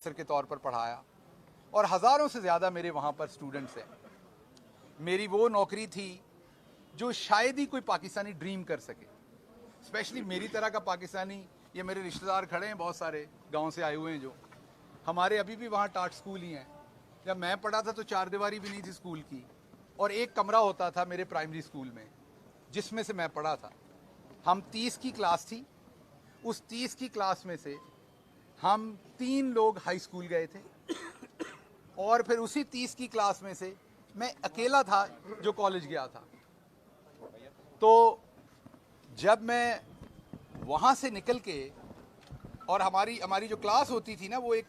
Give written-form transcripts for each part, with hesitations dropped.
Professor के तौर पर पढ़ाया और हज़ारों से ज़्यादा मेरे वहाँ पर स्टूडेंट्स हैं। मेरी वो नौकरी थी जो शायद ही कोई पाकिस्तानी ड्रीम कर सके, स्पेशली मेरी तरह का पाकिस्तानी। ये मेरे रिश्तेदार खड़े हैं, बहुत सारे गांव से आए हुए हैं, जो हमारे अभी भी वहाँ टाट स्कूल ही हैं। जब मैं पढ़ा था तो चार दीवारी भी नहीं थी स्कूल की, और एक कमरा होता था मेरे प्राइमरी स्कूल में जिसमें से मैं पढ़ा था। हम 30 की क्लास थी, उस 30 की क्लास में से हम 3 लोग हाई स्कूल गए थे, और फिर उसी 30 की क्लास में से मैं अकेला था जो कॉलेज गया था। तो जब मैं वहाँ से निकल के, और हमारी जो क्लास होती थी ना, वो एक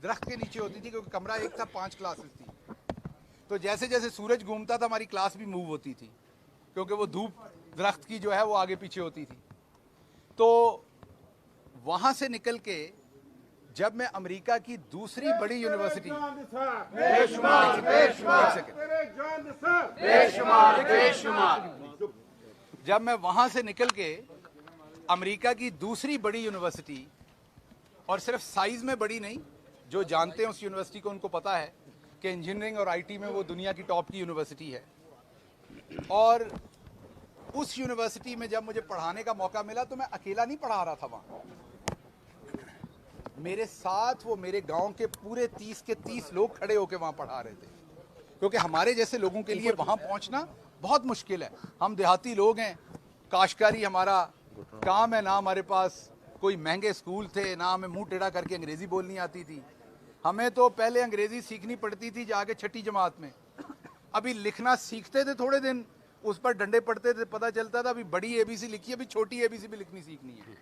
दरख्त के नीचे होती थी, क्योंकि कमरा एक था, 5 क्लासेस थी। तो जैसे जैसे सूरज घूमता था हमारी क्लास भी मूव होती थी, क्योंकि वो धूप दरख्त की जो है वो आगे पीछे होती थी। तो वहाँ से निकल के जब मैं अमेरिका की दूसरी बड़ी यूनिवर्सिटी, जब मैं वहाँ से निकल के अमेरिका की दूसरी बड़ी यूनिवर्सिटी, और सिर्फ साइज में बड़ी नहीं, जो जानते हैं उस यूनिवर्सिटी को उनको पता है कि इंजीनियरिंग और आईटी में वो दुनिया की टॉप की यूनिवर्सिटी है। और उस यूनिवर्सिटी में जब मुझे पढ़ाने का मौका मिला तो मैं अकेला नहीं पढ़ा रहा था वहाँ, मेरे साथ वो मेरे गांव के पूरे 30 के 30 लोग खड़े होकर वहाँ पढ़ा रहे थे, क्योंकि हमारे जैसे लोगों के लिए वहाँ पहुँचना बहुत मुश्किल है। हम देहाती लोग हैं, काश्तकारी हमारा काम है, ना हमारे पास कोई महंगे स्कूल थे, ना हमें मुंह टेढ़ा करके अंग्रेज़ी बोलनी आती थी। हमें तो पहले अंग्रेज़ी सीखनी पड़ती थी जाके 6ठी जमात में। अभी लिखना सीखते थे थोड़े दिन, उस पर डंडे पड़ते थे, पता चलता था अभी बड़ी ABC लिखी है, अभी छोटी ABC भी लिखनी सीखनी है।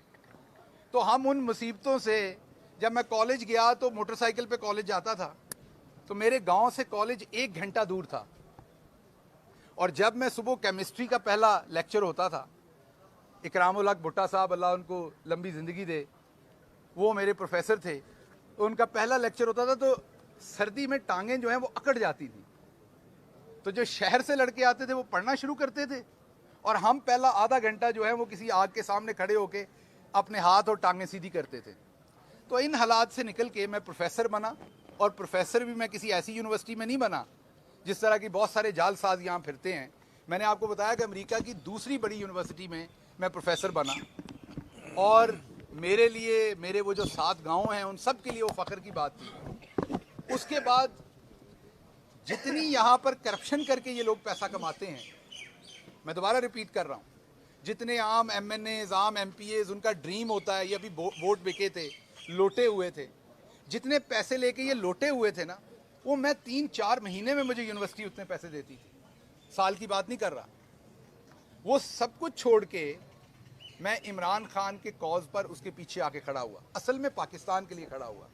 तो हम उन मुसीबतों से, जब मैं कॉलेज गया तो मोटरसाइकिल पे कॉलेज जाता था, तो मेरे गांव से कॉलेज 1 घंटा दूर था। और जब मैं सुबह केमिस्ट्री का पहला लेक्चर होता था, इकरामुल हक भुट्टा साहब, अल्लाह उनको लंबी ज़िंदगी दे, वो मेरे प्रोफेसर थे, तो उनका पहला लेक्चर होता था तो सर्दी में टांगें जो हैं वो अकड़ जाती थी। तो जो शहर से लड़के आते थे वो पढ़ना शुरू करते थे, और हम पहला आधा घंटा जो है वो किसी आग के सामने खड़े होके अपने हाथ और टांगें सीधी करते थे। तो इन हालात से निकल के मैं प्रोफेसर बना, और प्रोफेसर भी मैं किसी ऐसी यूनिवर्सिटी में नहीं बना जिस तरह की बहुत सारे जालसाज यहाँ फिरते हैं। मैंने आपको बताया कि अमेरिका की दूसरी बड़ी यूनिवर्सिटी में मैं प्रोफेसर बना, और मेरे लिए, मेरे वो जो 7 गाँव हैं उन सब के लिए वो फ़ख्र की बात थी। उसके बाद जितनी यहाँ पर करप्शन करके ये लोग पैसा कमाते हैं, मैं दोबारा रिपीट कर रहा हूँ, जितने आम MNAs, आम MPAs, उनका ड्रीम होता है, ये अभी वोट बिके थे, लोटे हुए थे, जितने पैसे लेके ये लोटे हुए थे ना, वो मैं 3-4 महीने में मुझे यूनिवर्सिटी उतने पैसे देती थी, साल की बात नहीं कर रहा। वो सब कुछ छोड़ के मैं इमरान खान के कॉज पर उसके पीछे आके खड़ा हुआ, असल में पाकिस्तान के लिए खड़ा हुआ।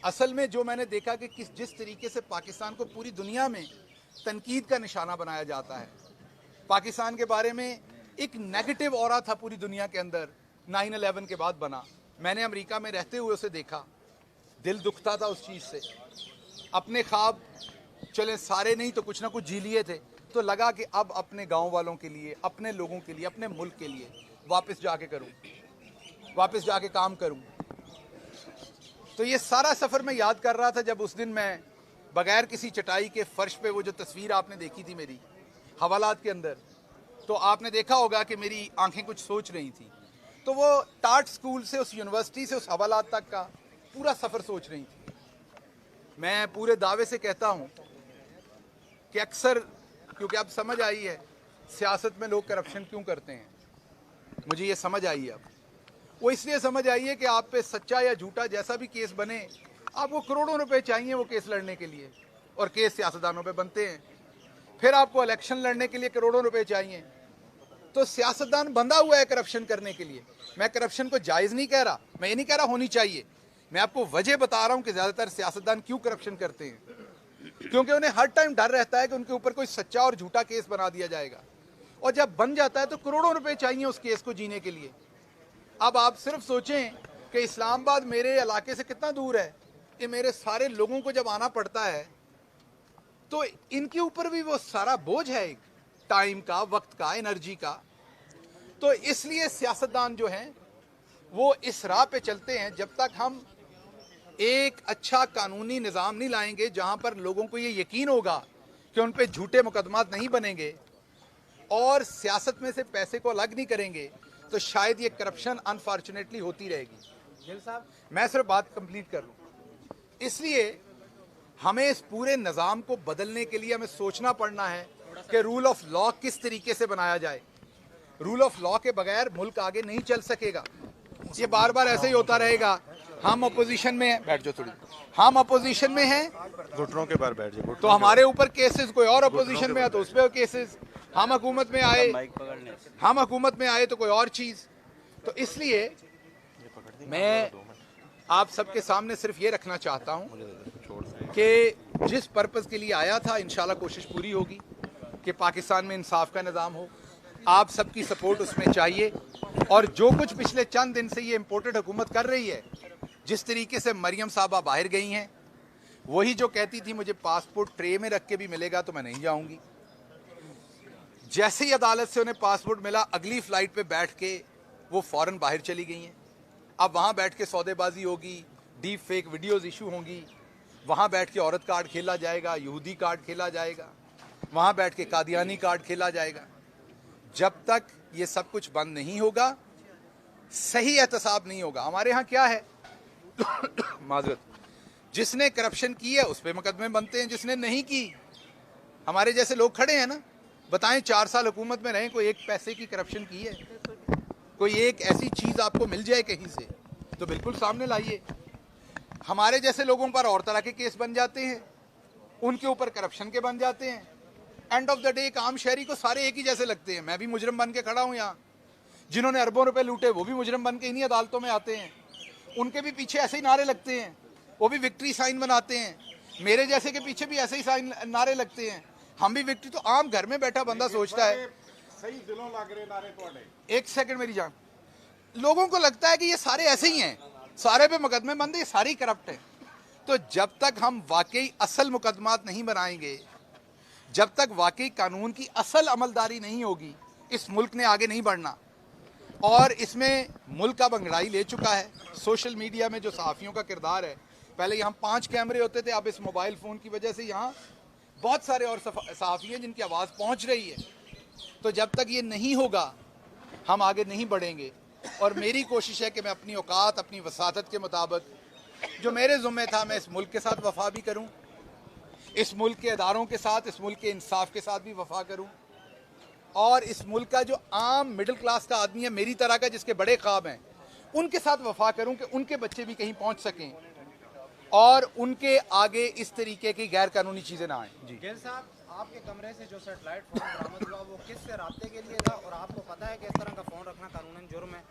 असल में जो मैंने देखा कि जिस तरीके से पाकिस्तान को पूरी दुनिया में तनकीद का निशाना बनाया जाता है, पाकिस्तान के बारे में एक नेगेटिव ऑरा था पूरी दुनिया के अंदर, 9/11 के बाद बना। मैंने अमेरिका में रहते हुए उसे देखा, दिल दुखता था उस चीज़ से। अपने ख्वाब चले सारे नहीं तो कुछ ना कुछ जी लिए थे, तो लगा कि अब अपने गांव वालों के लिए, अपने लोगों के लिए, अपने मुल्क के लिए वापस जाके करूं, वापस जाके काम करूं। तो ये सारा सफ़र मैं याद कर रहा था जब उस दिन मैं बगैर किसी चटाई के फ़र्श पे, वो जो तस्वीर आपने देखी थी मेरी हवालात के अंदर, तो आपने देखा होगा कि मेरी आंखें कुछ सोच रही थी। तो वो टाट स्कूल से, उस यूनिवर्सिटी से उस हवालात तक का पूरा सफ़र सोच रही थी। मैं पूरे दावे से कहता हूँ कि अक्सर, क्योंकि अब समझ आई है सियासत में लोग करप्शन क्यों करते हैं, मुझे ये समझ आई है। अब वो इसलिए समझ आई है कि आप पे सच्चा या झूठा जैसा भी केस बने, आपको करोड़ों रुपए चाहिए वो केस लड़ने के लिए, और केस सियासतदानों पे बनते हैं। फिर आपको इलेक्शन लड़ने के लिए करोड़ों रुपए चाहिए, तो सियासतदान बंधा हुआ है करप्शन करने के लिए। मैं करप्शन को जायज़ नहीं कह रहा, मैं ये नहीं कह रहा होनी चाहिए, मैं आपको वजह बता रहा हूँ कि ज़्यादातर सियासतदान क्यों करप्शन करते हैं, क्योंकि उन्हें हर टाइम डर रहता है कि उनके ऊपर कोई सच्चा और झूठा केस बना दिया जाएगा, और जब बन जाता है तो करोड़ों रुपए चाहिए उस केस को जीने के लिए। अब आप सिर्फ सोचें कि इस्लामाबाद मेरे इलाके से कितना दूर है, कि मेरे सारे लोगों को जब आना पड़ता है तो इनके ऊपर भी वो सारा बोझ है, एक टाइम का, वक्त का, एनर्जी का। तो इसलिए सियासतदान जो हैं वो इस राह पे चलते हैं, जब तक हम एक अच्छा कानूनी निज़ाम नहीं लाएंगे जहां पर लोगों को ये यकीन होगा कि उन पे झूठे मुकदमात नहीं बनेंगे और सियासत में से पैसे को अलग नहीं करेंगे, तो शायद ये करप्शन अनफॉर्चुनेटली होती रहेगी। मैं सिर्फ बात कंप्लीट कर लूं, इसलिए हमें इस पूरे निज़ाम को बदलने के लिए हमें सोचना पड़ना है कि रूल ऑफ लॉ किस तरीके से बनाया जाए। रूल ऑफ लॉ के बगैर मुल्क आगे नहीं चल सकेगा। ये बार बार ऐसे ही होता रहेगा। हम अपोजिशन में हैं, बैठ जाओ थोड़ी, हम अपोजिशन में हैं, घुटनों के बार बैठ जाओ, तो हमारे ऊपर केसेस, कोई और अपोजिशन में है तो उस पर केसेस, हम हुकूमत में आए तो कोई और चीज। तो इसलिए मैं आप सबके सामने सिर्फ ये रखना चाहता हूं कि जिस पर्पस के लिए आया था इंशाल्लाह कोशिश पूरी होगी कि पाकिस्तान में इंसाफ का निज़ाम हो। आप सबकी सपोर्ट उसमें चाहिए। और जो कुछ पिछले चंद दिन से ये इम्पोर्टेड हुकूमत कर रही है, जिस तरीके से मरियम साहबा बाहर गई हैं, वही जो कहती थी मुझे पासपोर्ट ट्रे में रख के भी मिलेगा तो मैं नहीं जाऊंगी, जैसे ही अदालत से उन्हें पासपोर्ट मिला अगली फ्लाइट पे बैठ के वो फौरन बाहर चली गई हैं। अब वहाँ बैठ के सौदेबाजी होगी, डीप फेक वीडियोज़ इशू होंगी, वहाँ बैठ के औरत कार्ड खेला जाएगा, यहूदी कार्ड खेला जाएगा, वहाँ बैठ के कादियानी कार्ड खेला जाएगा। जब तक ये सब कुछ बंद नहीं होगा, सही एहतसाब नहीं होगा। हमारे यहाँ क्या है माजरत, जिसने करप्शन की है उस पर मुकदमे बनते हैं, जिसने नहीं की, हमारे जैसे लोग खड़े हैं ना, बताएं 4 साल हुकूमत में रहें, कोई एक पैसे की करप्शन की है? कोई एक ऐसी चीज़ आपको मिल जाए कहीं से तो बिल्कुल सामने लाइए। हमारे जैसे लोगों पर और तरह के केस बन जाते हैं, उनके ऊपर करप्शन के बन जाते हैं। एंड ऑफ द डे एक आम शहरी को सारे एक ही जैसे लगते हैं। मैं भी मुजरिम बन के खड़ा हूँ यहाँ, जिन्होंने अरबों रुपए लूटे वो भी मुजरिम बन के इन्हीं अदालतों में आते हैं, उनके भी पीछे ऐसे ही नारे लगते हैं, वो भी विक्ट्री साइन बनाते हैं। मेरे जैसे के पीछे भी ऐसे ही साइन नारे लगते हैं, हम भी विक्ट्री। तो आम घर में बैठा बंदा सोचता है, सही दिलों लग रहे नारे तोड़े। एक सेकंड मेरी जान, लोगों को लगता है कि ये सारे ऐसे ही हैं, सारे पे मुकदमे बंद है, ये सारे करप्ट हैं। तो जब तक हम वाकई असल मुकदमात नहीं बनाएंगे, जब तक वाकई कानून की असल अमलदारी नहीं होगी, इस मुल्क ने आगे नहीं बढ़ना। और इसमें मुल्क अब अंगड़ाई ले चुका है। सोशल मीडिया में जो सहाफ़ियों का किरदार है, पहले यहाँ 5 कैमरे होते थे, अब इस मोबाइल फ़ोन की वजह से यहाँ बहुत सारे और सहाफ़ी हैं जिनकी आवाज़ पहुँच रही है। तो जब तक ये नहीं होगा हम आगे नहीं बढ़ेंगे। और मेरी कोशिश है कि मैं अपनी औकात, अपनी वसातत के मुताबिक जो मेरे ज़ुम्मे था, मैं इस मुल्क के साथ वफा भी करूँ, इस मुल्क के इदारों के साथ, इस मुल्क के इंसाफ के साथ भी वफा करूँ, और इस मुल्क का जो आम मिडिल क्लास का आदमी है मेरी तरह का, जिसके बड़े ख्वाब हैं, उनके साथ वफा करूँ कि उनके बच्चे भी कहीं पहुँच सकें और उनके आगे इस तरीके की गैर कानूनी चीज़ें ना आएँ। जी गेल साहब, आपके कमरे से जो सैटेलाइट फ़ोन बरामद हुआ वो किससे राब्ते के लिए था, और आपको पता है कि इस तरह का फ़ोन रखना कानूनन जुर्म है?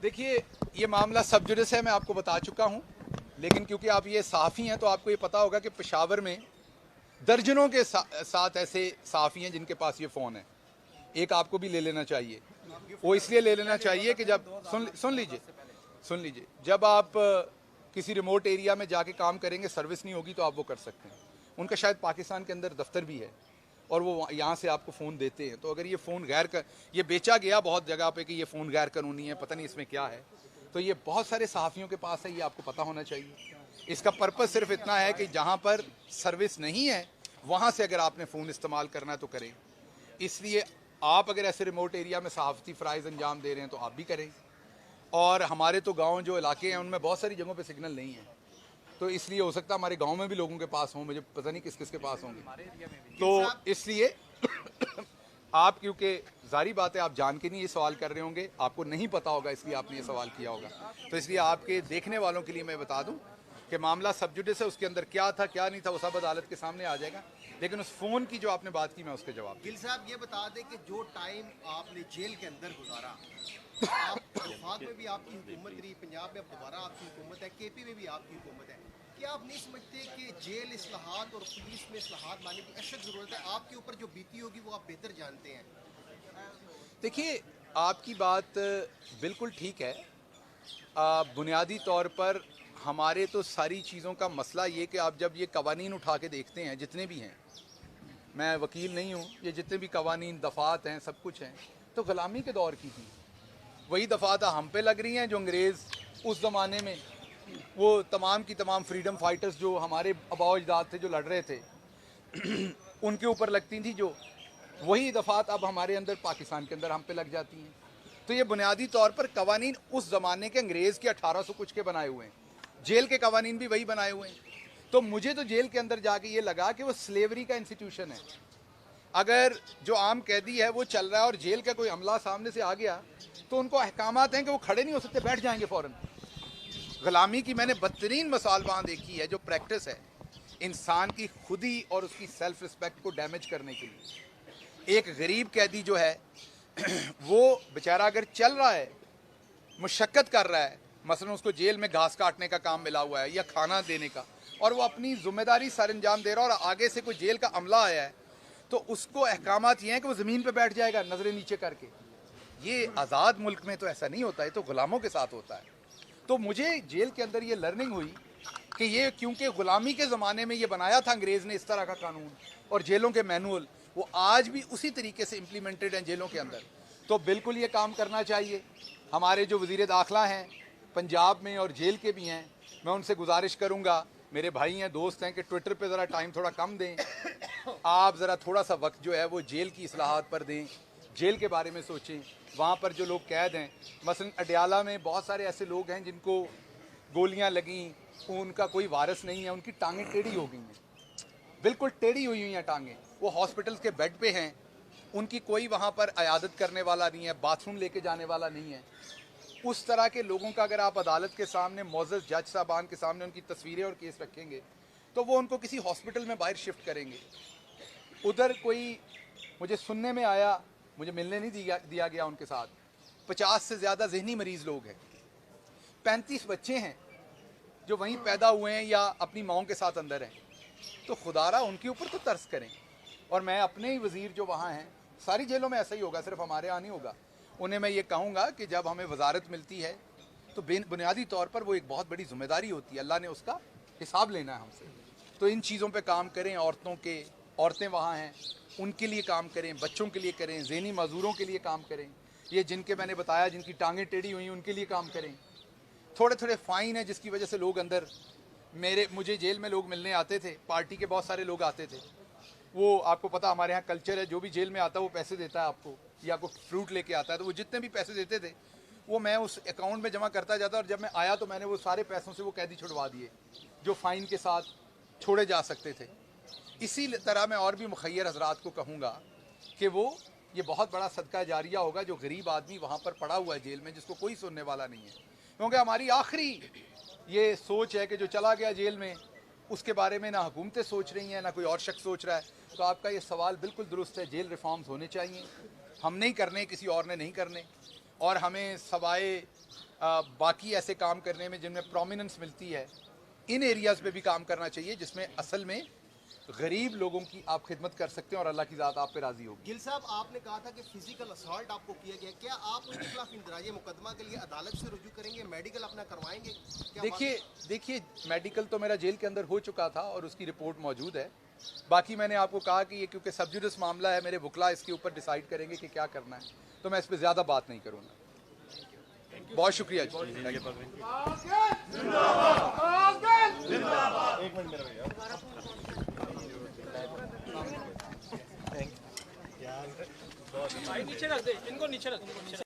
देखिए, ये मामला सब जुडिस है, मैं आपको बता चुका हूँ, लेकिन क्योंकि आप ये सहाफ़ी हैं तो आपको ये पता होगा कि पेशावर में दर्जनों के साथ ऐसे सहाफ़ी हैं जिनके पास ये फ़ोन है। एक आपको भी ले लेना चाहिए। वो इसलिए ले लेना चाहिए कि जब सुन लीजिए, जब आप किसी रिमोट एरिया में जाके काम करेंगे, सर्विस नहीं होगी तो आप वो कर सकते हैं। उनका शायद पाकिस्तान के अंदर दफ्तर भी है और वो यहाँ से आपको फ़ोन देते हैं। तो अगर ये फ़ोन ये बेचा गया बहुत जगह पे कि ये फ़ोन गैर कानूनी है, पता नहीं इसमें क्या है, तो ये बहुत सारे सहाफ़ियों के पास है, ये आपको पता होना चाहिए। इसका पर्पस सिर्फ इतना है कि जहाँ पर सर्विस नहीं है वहाँ से अगर आपने फ़ोन इस्तेमाल करना है तो करें। इसलिए आप अगर ऐसे रिमोट एरिया में सहाफ़ती फ़राइज़ अंजाम दे रहे हैं तो आप भी करें। और हमारे तो गांव जो इलाके हैं उनमें बहुत सारी जगहों पे सिग्नल नहीं है, तो इसलिए हो सकता है हमारे गांव में भी लोगों के पास हों, मुझे पता नहीं किस किस के पास होंगे। तो इसलिए आप, क्योंकि जारी बात है आप जान के नहीं ये सवाल कर रहे होंगे, आपको नहीं पता होगा इसलिए आपने ये सवाल किया होगा, तो इसलिए आपके देखने वालों के लिए मैं बता दूं कि मामला सब जुडिस है, उसके अंदर क्या था क्या नहीं था वो सब अदालत के सामने आ जाएगा। लेकिन उस फ़ोन की जो आपने बात की मैं उसके जवाब। गिल साहब ये बता दें कि जो टाइम आपने जेल के अंदर गुजारा, आप वफाक में भी आपकी हुकूमत रही, पंजाब में अब दोबारा आपकी हुकूमत है, केपी में भी आपकी हुकूमत है, क्या आप नहीं समझते कि जेल इस्लाहात और पुलिस में इस्लाहात लाने की अशद ज़रूरत है? आपके ऊपर जो बीती होगी वो आप बेहतर जानते हैं। देखिए, आपकी बात बिल्कुल ठीक है। बुनियादी तौर पर हमारे तो सारी चीज़ों का मसला ये कि आप जब ये कवानीन उठा के देखते हैं, जितने भी हैं, मैं वकील नहीं हूँ, ये जितने भी कवानीन दफ़ात हैं सब कुछ हैं, तो ग़ुलामी के दौर की थी। वही दफ़ात हम पे लग रही हैं जो अंग्रेज़ उस ज़माने में वो तमाम की तमाम फ्रीडम फाइटर्स जो हमारे आबाओ अजदाद थे जो लड़ रहे थे उनके ऊपर लगती थी, जो वही दफात अब हमारे अंदर पाकिस्तान के अंदर हम पे लग जाती हैं। तो ये बुनियादी तौर पर कवानीन उस ज़माने के अंग्रेज़ के 1800 कुछ के बनाए हुए हैं, जेल के कवानीन भी वही बनाए हुए हैं। तो मुझे तो जेल के अंदर जाके ये लगा कि वो स्लेवरी का इंस्टीट्यूशन है। अगर जो आम कैदी है वो चल रहा है और जेल का कोई हमला सामने से आ गया तो उनको अहकामात हैं कि वो खड़े नहीं हो सकते, बैठ जाएंगे फ़ौरन। गुलामी की मैंने बदतरीन मिसाल वहाँ देखी है, जो प्रैक्टिस है इंसान की खुदी और उसकी सेल्फ रिस्पेक्ट को डैमेज करने के लिए। एक गरीब कैदी जो है वो बेचारा अगर चल रहा है, मुशक्क़त कर रहा है, मसलन उसको जेल में घास काटने का काम मिला हुआ है या खाना देने का, और वो अपनी जिम्मेदारी सर अंजाम दे रहा है और आगे से कोई जेल का अमला आया है तो उसको अहकामात ये हैं कि वो ज़मीन पे बैठ जाएगा नज़रें नीचे करके। ये आज़ाद मुल्क में तो ऐसा नहीं होता है, तो गुलामों के साथ होता है। तो मुझे जेल के अंदर ये लर्निंग हुई कि ये क्योंकि ग़ुलामी के ज़माने में ये बनाया था अंग्रेज़ ने इस तरह का कानून, और जेलों के मैनुअल वो आज भी उसी तरीके से इम्प्लीमेंटेड हैं जेलों के अंदर। तो बिल्कुल ये काम करना चाहिए। हमारे जो वज़ीर दाखिला हैं पंजाब में और जेल के भी हैं, मैं उनसे गुजारिश करूँगा, मेरे भाई हैं, दोस्त हैं, कि ट्विटर पे ज़रा टाइम थोड़ा कम दें। आप ज़रा थोड़ा सा वक्त जो है वो जेल की इस्लाहात पर दें, जेल के बारे में सोचें। वहाँ पर जो लोग कैद हैं, मसलन अडयाला में बहुत सारे ऐसे लोग हैं जिनको गोलियाँ लगीं, उनका कोई वारिस नहीं है, उनकी टांगें टेढ़ी हो गई हैं, बिल्कुल टेढ़ी हुई हैं टांगें, वो हॉस्पिटल्स के बेड पे हैं, उनकी कोई वहाँ पर अयादत करने वाला नहीं है, बाथरूम लेके जाने वाला नहीं है। उस तरह के लोगों का अगर आप अदालत के सामने मोअज़्ज़ज़ जज साहबान के सामने उनकी तस्वीरें और केस रखेंगे तो वो उनको किसी हॉस्पिटल में बाहर शिफ्ट करेंगे। उधर कोई, मुझे सुनने में आया, मुझे मिलने नहीं दिया गया उनके साथ, 50 से ज़्यादा जहनी मरीज़ लोग हैं, 35 बच्चे हैं जो वहीं पैदा हुए हैं या अपनी माओं के साथ अंदर हैं। तो खुदारा उनके ऊपर तो तरस करें। और मैं अपने ही वज़ीर जो वहाँ हैं, सारी जेलों में ऐसा ही होगा, सिर्फ हमारे यहाँ नहीं होगा, उन्हें मैं ये कहूँगा कि जब हमें वजारत मिलती है तो बुनियादी तौर पर वो एक बहुत बड़ी जिम्मेदारी होती है, अल्लाह ने उसका हिसाब लेना है हमसे। तो इन चीज़ों पे काम करें, औरतें वहाँ हैं उनके लिए काम करें, बच्चों के लिए करें, ज़हनी मजदूरों के लिए काम करें, ये जिनके मैंने बताया जिनकी टांगें टेढ़ी हुई उनके लिए काम करें। थोड़े थोड़े फ़ाइन है जिसकी वजह से लोग अंदर, मुझे जेल में लोग मिलने आते थे, पार्टी के बहुत सारे लोग आते थे। वो आपको पता हमारे यहाँ कल्चर है, जो भी जेल में आता है वो पैसे देता है आपको, या आपको फ्रूट लेके आता है, तो वो जितने भी पैसे देते थे वो मैं उस अकाउंट में जमा करता जाता, और जब मैं आया तो मैंने वो सारे पैसों से वो कैदी छुड़वा दिए जो फ़ाइन के साथ छोड़े जा सकते थे। इसी तरह मैं और भी मुखय्यर हजरात को कहूँगा कि वो ये बहुत बड़ा सदका जारिया होगा जो गरीब आदमी वहाँ पर पड़ा हुआ है जेल में, जिसको कोई सुनने वाला नहीं है। क्योंकि हमारी आखिरी ये सोच है कि जो चला गया जेल में उसके बारे में ना हुकूमतें सोच रही हैं ना कोई और शख्स सोच रहा है। तो आपका ये सवाल बिल्कुल दुरुस्त है, जेल रिफॉर्म्स होने चाहिए, हम नहीं करने, किसी और ने नहीं करने, और हमें सवाए बाकी ऐसे काम करने में जिनमें प्रोमिनेंस मिलती है, इन एरियाज़ पे भी काम करना चाहिए जिसमें असल में गरीब लोगों की आप खिदमत कर सकते हैं और अल्लाह की ज़ात आप पे राज़ी होगी। गिल साहब, आपने कहा था कि फिजिकल असॉल्ट आपको किया गया, क्या आप उनके खिलाफ इंदराज मुकदमा के लिए अदालत से रुजू करेंगे, मेडिकल अपना करवाएंगे? देखिए मेडिकल तो मेरा जेल के अंदर हो चुका था और उसकी रिपोर्ट मौजूद है। बाकी मैंने आपको कहा कि ये क्योंकि सब जुडिस मामला है, मेरे वकला इसके ऊपर डिसाइड करेंगे कि क्या करना है, तो मैं इस पर ज़्यादा बात नहीं करूँगा। बहुत शुक्रिया जी। एक मिनट मेरा भैया, नीचे रख दे, इनको नीचे रख दे।